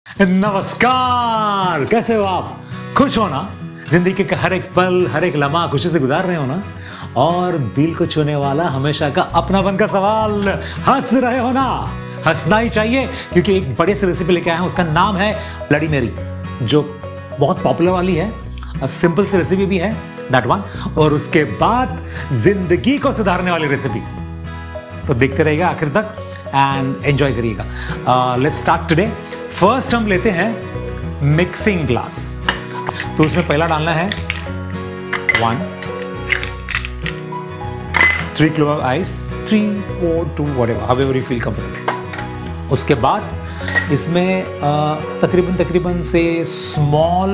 नमस्कार, कैसे हो आप? खुश हो ना? जिंदगी के हर एक पल, हर एक लम्हा खुशी से गुजार रहे हो ना? और दिल को छूने वाला हमेशा का अपनापन का सवाल, हंस रहे हो ना? हंसना ही चाहिए, क्योंकि एक बड़ी सी रेसिपी लेके आया हूं, उसका नाम है ब्लडी मेरी, जो बहुत पॉपुलर वाली है। सिंपल सी रेसिपी भी है, दैट वन। और उसके बाद जिंदगी को सुधारने वाली रेसिपी। तो देखते रहिएगा आखिर तक एंड एंजॉय करिएगा। Let's start today. फर्स्ट हम लेते हैं मिक्सिंग ग्लास। तो उसमें पहला डालना है 1 3 clove ice, 3 4 2 whatever, however you feel comfortable। उसके बाद इसमें तकरीबन से small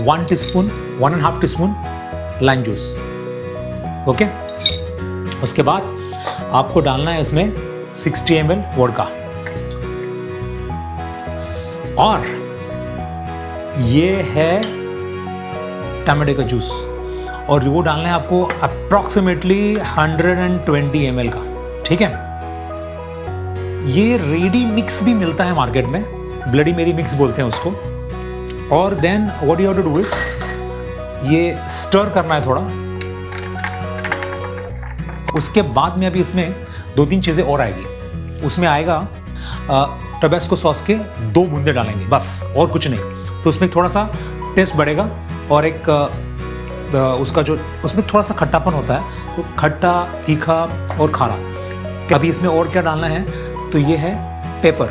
1 teaspoon 1.5 teaspoon lime juice. Okay. उसके बाद आपको डालना है इसमें 60 ml वोडका, और ये है टमाटो का जूस, और वो डालना है आपको अप्रॉक्सीमेटली 120 ml का। ठीक है। ये रेडी मिक्स भी मिलता है मार्केट में, ब्लडी मेरी मिक्स बोलते हैं उसको। और then what you have to do is, ये स्टर करना है थोड़ा। उसके बाद में अभी इसमें 2-3 चीजें और आएगी। उसमें आएगा टबैस्को सॉस के 2 बूंदे डालेंगे, बस, और कुछ नहीं। तो उसमें थोड़ा सा टेस्ट बढ़ेगा, और एक उसका जो उसमें थोड़ा सा खट्टापन होता है, तो खट्टा, तीखा और खारा। अभी इसमें और क्या डालना है, तो ये है पेपर।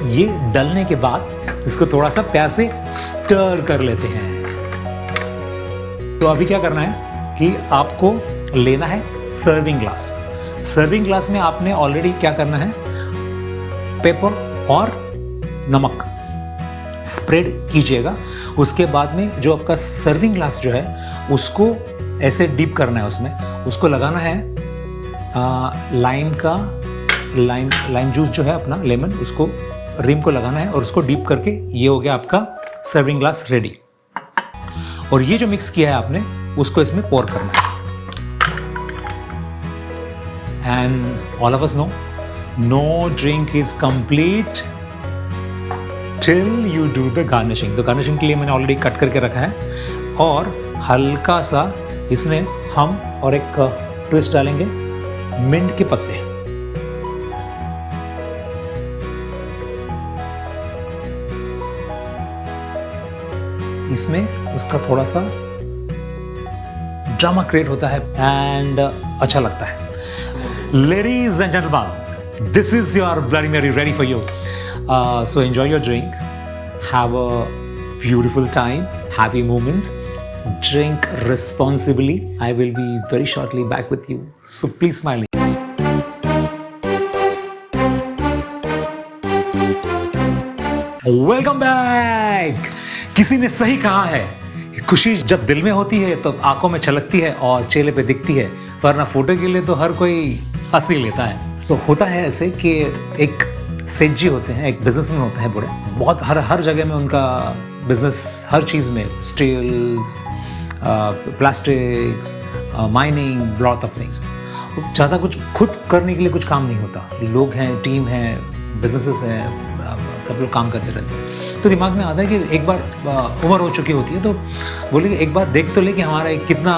ये डालने के बाद इसको थोड़ा सा प्यार से स्टर कर लेते हैं। तो अभी क्या करना है कि आपको लेना है सर्विंग ग्लास। सर्विंग ग्लास में आपने ऑलरेडी क्या करना है, पेपर और नमक स्प्रेड कीजिएगा। उसके बाद में जो आपका सर्विंग ग्लास जो है उसको ऐसे डीप करना है, उसमें उसको लगाना है लाइम जूस जो है अपना, लेमन, उसको रिम को लगाना है, और उसको डीप करके ये हो गया आपका सर्विंग ग्लास रेडी। और ये जो मिक्स किया है आपने, उसको इसमें पोर करना है। And all of us know, no drink is complete till you do the garnishing। तो गार्निशिंग के लिए मैंने ऑलरेडी कट करके रखा है, और हल्का सा इसमें हम और एक ट्विस्ट डालेंगे मिंट के पत्ते। इसमें उसका थोड़ा सा ड्रामा क्रिएट होता है एंड अच्छा लगता है। Ladies and gentlemen, this is your Bloody Mary ready for you. So enjoy your drink. Have a beautiful time. Happy moments. Drink responsibly. I will be very shortly back with you. So please smile. Welcome back. किसी ने सही कहा है, खुशी जब दिल में होती है तो आंखों में छलकती है और चेहरे पे दिखती है, वरना फोटो के लिए तो हर कोई हंसी लेता है। तो होता है ऐसे कि एक सेठ जी होते हैं, एक बिजनेसमैन होते हैं बड़े, बहुत हर जगह में उनका बिजनेस, हर चीज़ में, steels, plastics, mining, lot of things. ज़्यादा कुछ खुद करने के लिए कुछ काम नहीं होता। लोग हैं, टीम है, बिजनेसेस हैं, सब लोग काम करते रहते हैं। तो दिमाग में आता है कि एक बार उम्र हो चुकी होती है, तो बोले एक बार देख तो ले कि हमारा कितना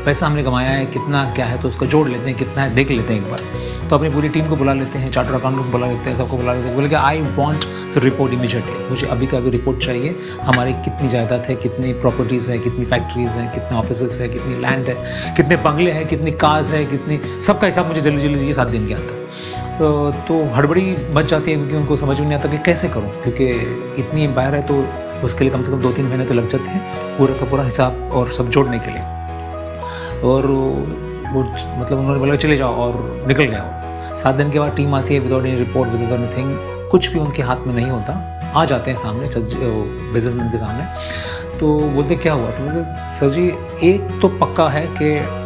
पैसा हमने कमाया है, कितना क्या है, तो उसको जोड़ लेते हैं, कितना है देख लेते हैं एक बार। तो अपनी पूरी टीम को बुला लेते हैं, चार्टर अकाउंटेंट को बुला लेते हैं, सबको बुला लेते हैं। बोले कि I want the report immediately, मुझे अभी का अभी रिपोर्ट चाहिए। हमारी कितनी जायदाद है, कितनी प्रॉपर्टीज़ है, कितनी फैक्ट्रीज़ हैं, कितने ऑफिसेस है, कितनी लैंड है, कितने बंगले हैं, कितनी कार्स है, कितनी, सबका हिसाब मुझे जल्दी दीजिए 7 दिन के अंदर। तो हड़बड़ी मच जाती है, क्योंकि उनको समझ में नहीं आता कि कैसे करूं, क्योंकि इतनी एम्पायर है तो उसके लिए कम से कम 2-3 महीने तो लग जाते हैं पूरा का पूरा हिसाब और सब जोड़ने के लिए। और वो मतलब उन्होंने बोला चले जाओ, और निकल गया। 7 दिन के बाद टीम आती है, without any report, without anything, कुछ भी उनके हाथ में नहीं होता। आ जाते हैं सामने बिजनेसमैन के सामने, तो बोलते क्या हुआ? तो बोलते सर जी, एक तो पक्का है कि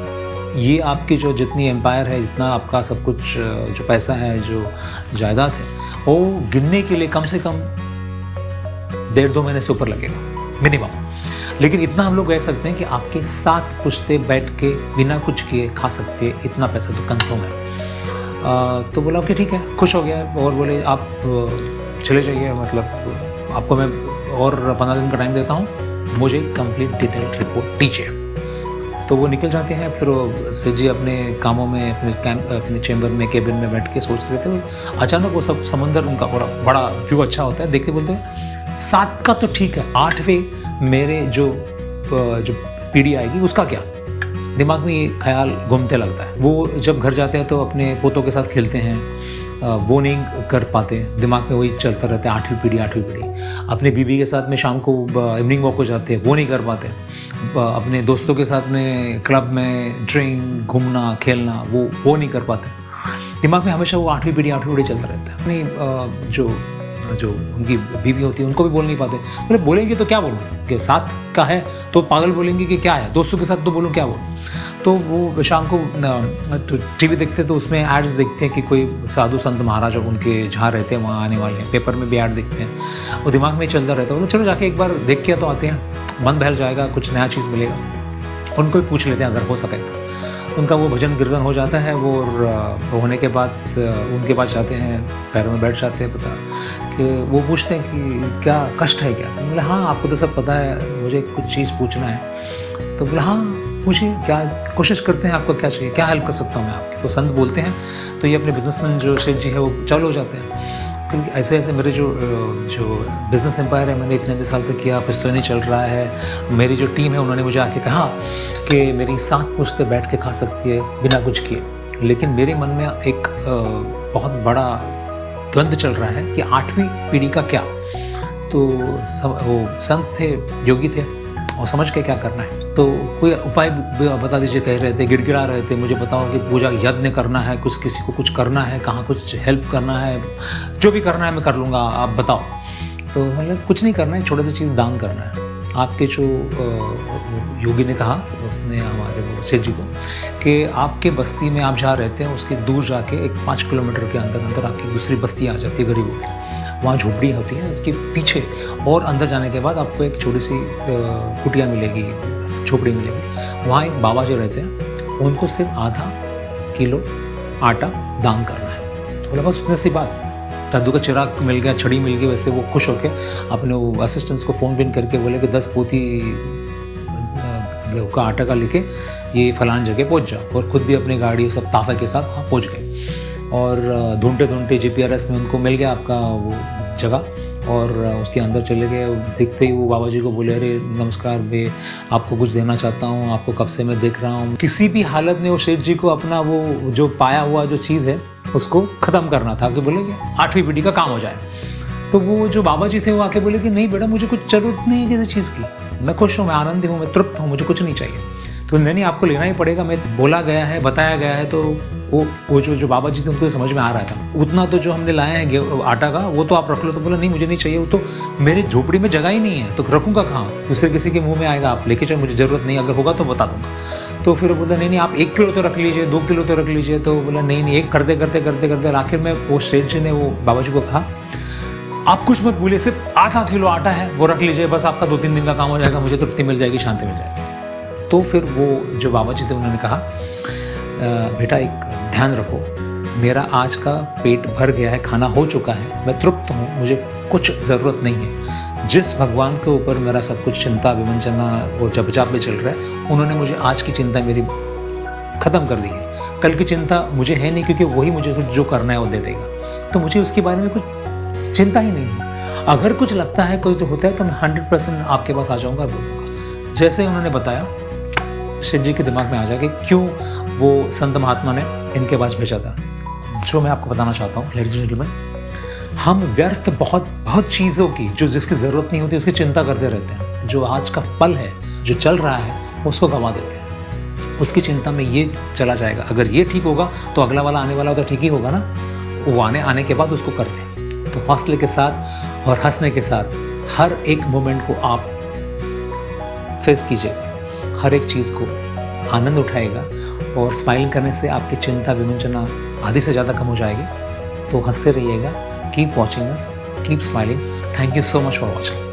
ये आपकी जो जितनी एम्पायर है, जितना आपका सब कुछ जो पैसा है, जो जायदाद है, वो गिनने के लिए कम से कम 1.5-2 महीने से ऊपर लगेगा मिनिमम। लेकिन इतना हम लोग कह सकते हैं कि आपके साथ पुश्ते बैठ के बिना कुछ किए खा सकते हैं, इतना पैसा तो कंफर्म है। तो बोला कि ठीक है, खुश हो गया। और बोले आप चले जाइए, मतलब आपको मैं और 15 दिन का टाइम देता हूँ, मुझे कंप्लीट डिटेल्ड रिपोर्ट दीजिए। तो वो निकल जाते हैं। फिर वो सेठ जी अपने कामों में, अपने चैम्बर में, केबिन में बैठ के सोच रहे थे। अचानक वो सब समंदर, उनका बड़ा व्यू अच्छा होता है, देखते बोलते हैं 7 का तो ठीक है, 8वें मेरे जो पीढ़ी आएगी उसका क्या। दिमाग में ये ख्याल घूमते लगता है। वो जब घर जाते हैं तो अपने पोतों के साथ खेलते हैं, वो नहीं कर पाते, दिमाग में वही चलता रहता है 8वीं पीढ़ी 8वीं पीढ़ी। अपने बीवी के साथ में शाम को इवनिंग वॉक को जाते हैं, वो नहीं कर पाते। अपने दोस्तों के साथ में क्लब में ड्रिंक, घूमना, खेलना, वो नहीं कर पाते। दिमाग में हमेशा वो 8वीं पीढ़ी चलता रहता है। अपनी जो उनकी बीवी होती है उनको भी बोल नहीं पाते। बोले बोलेंगे तो क्या बोलूँ कि 7 का है तो पागल बोलेंगे कि क्या है, दोस्तों के साथ तो बोलूँ क्या बोलूँ। तो वो शाम को तो टीवी देखते तो उसमें एड्स देखते हैं कि कोई साधु संत महाराज उनके जहाँ रहते हैं वहाँ आने वाले हैं, पेपर में भी ऐड देखते हैं, वो दिमाग में चलता रहता है। तो चलो जाके एक बार देख के तो आते हैं, मन बहल जाएगा, कुछ नया चीज़ मिलेगा। उनको ही पूछ लेते हैं अगर हो सके तो। उनका वो भजन कीर्तन हो जाता है। वो होने के बाद उनके पास जाते हैं, पैरों में बैठ जाते हैं, पता कि वो पूछते हैं कि क्या कष्ट है क्या। बोले हाँ आपको तो सब पता है, मुझे कुछ चीज़ पूछना है। तो बोले हाँ पूछिए, क्या कोशिश करते हैं, आपको क्या चाहिए, क्या हेल्प कर सकता हूँ मैं आपकी। तो संत बोलते हैं तो ये अपने बिजनेसमैन जो सेठ जी है वो चालू हो जाते हैं, क्योंकि ऐसे मेरे जो बिज़नेस एम्पायर है मैंने इतने साल से किया, कुछ तो नहीं चल रहा है। मेरी जो टीम है उन्होंने मुझे आके कहा कि मेरी 7 पुश्ते बैठ के खा सकती है बिना कुछ किए। लेकिन मेरे मन में एक बहुत बड़ा द्वंद्व चल रहा है कि 8वीं पीढ़ी का क्या। तो वो संत थे, योगी थे, और समझ के क्या करना है। तो कोई उपाय बता दीजिए कह रहे थे, गिड़गिड़ा रहे थे, मुझे बताओ कि पूजा यज्ञ करना है, कुछ किसी को कुछ करना है, कहाँ कुछ हेल्प करना है, जो भी करना है मैं कर लूँगा, आप बताओ। तो मतलब कुछ नहीं करना है, छोटे सी चीज़ दान करना है। आपके जो योगी ने कहा अपने हमारे वो सेठ जी को कि आपके बस्ती में आप जहाँ रहते हैं उसके दूर जाके एक 5 किलोमीटर के अंदर आपकी दूसरी बस्ती आ जाती है गरीबों की, वहाँ झोपड़ी होती है, उसके पीछे और अंदर जाने के बाद आपको एक छोटी सी कुटिया मिलेगी, झोपड़ी मिलेगी। वहाँ एक बाबा जो रहते हैं उनको सिर्फ आधा किलो आटा दान करना है। बोला बस उतनी सी बात। दादू का चिराग मिल गया, छड़ी मिल गई। वैसे वो खुश होके अपने वो असिस्टेंट्स को फ़ोन बिन करके बोले कि 10 पोथी का आटा का लेके ये फलान जगह पहुँच जाओ, और ख़ुद भी अपनी गाड़ी सब ताफ़े के साथ वहाँ पहुँच गए। और ढूंढते GPRS में उनको मिल गया आपका वो जगह, और उसके अंदर चले गए। देखते ही वो बाबा जी को बोले अरे नमस्कार बे, आपको कुछ देना चाहता हूँ, आपको कब से मैं देख रहा हूँ। किसी भी हालत में वो सेठ जी को अपना वो जो पाया हुआ जो चीज़ है उसको ख़त्म करना था, कि बोले कि 8वीं पीढ़ी का काम हो जाए। तो वो जो बाबा जी थे वो आके बोले कि नहीं बेटा, मुझे कुछ ज़रूरत नहीं है किसी चीज़ की, मैं खुश हूँ, मैं आनंदी हूँ, मैं तृप्त हूँ, मुझे कुछ नहीं चाहिए। तो नहीं आपको लेना ही पड़ेगा, मैं बोला गया है, बताया गया है। तो वो जो बाबा जी थे उनको समझ में आ रहा था। उतना तो जो हमने लाया है आटा का वो तो आप रख लो। तो बोला नहीं मुझे नहीं चाहिए, वो तो मेरी झोपड़ी में जगह ही नहीं है, तो रखूँगा कहाँ, दूसरे किसी के मुँह में आएगा, आप लेके चलो, मुझे ज़रूरत नहीं, अगर होगा तो बता दूँगा। तो फिर बोला नहीं आप 1 किलो तो रख लीजिए, 2 किलो तो रख लीजिए। तो बोला नहीं एक करते आखिर में वो सेठ जी ने वो बाबा जी को कहा आप कुछ मत भूलिए, सिर्फ आधा किलो आटा है वो रख लीजिए, बस आपका 2-3 दिन का काम हो जाएगा, मुझे तृप्ति मिल जाएगी, शांति मिल जाएगी। तो फिर वो जो बाबा जी थे उन्होंने कहा बेटा एक ध्यान रखो, मेरा आज का पेट भर गया है, खाना हो चुका है, मैं तृप्त हूँ, मुझे कुछ ज़रूरत नहीं है। जिस भगवान के ऊपर मेरा सब कुछ चिंता विवंचना और जपजाप में चल रहा है, उन्होंने मुझे आज की चिंता मेरी ख़त्म कर दी है। कल की चिंता मुझे है नहीं, क्योंकि वही मुझे जो करना है वो दे देगा। तो मुझे उसके बारे में कुछ चिंता ही नहीं है। अगर कुछ लगता है कोई जो होता है तो मैं 100% आपके पास आ जाऊँगा, बोलूँगा। जैसे उन्होंने बताया, सेठ जी के दिमाग में आ जाए कि क्यों वो संत महात्मा ने इनके पास भेजा था। जो मैं आपको बताना चाहता हूँ लेडीज एंड जेंटलमैन, हम व्यर्थ बहुत चीज़ों की जो जिसकी ज़रूरत नहीं होती उसकी चिंता करते रहते हैं। जो आज का पल है, जो चल रहा है, उसको गंवा देते हैं। उसकी चिंता में ये चला जाएगा, अगर ये ठीक होगा तो अगला वाला आने वाला तो ठीक ही होगा ना। वो आने के बाद उसको करते हैं। तो हौसले के साथ और हंसने के साथ हर एक मोमेंट को आप फेस कीजिएगा, हर एक चीज़ को आनंद उठाएगा, और स्माइलिंग करने से आपकी चिंता विवंचना आधी से ज़्यादा कम हो जाएगी। तो हंसते रहिएगा। Keep watching us, keep smiling. Thank you so much for watching.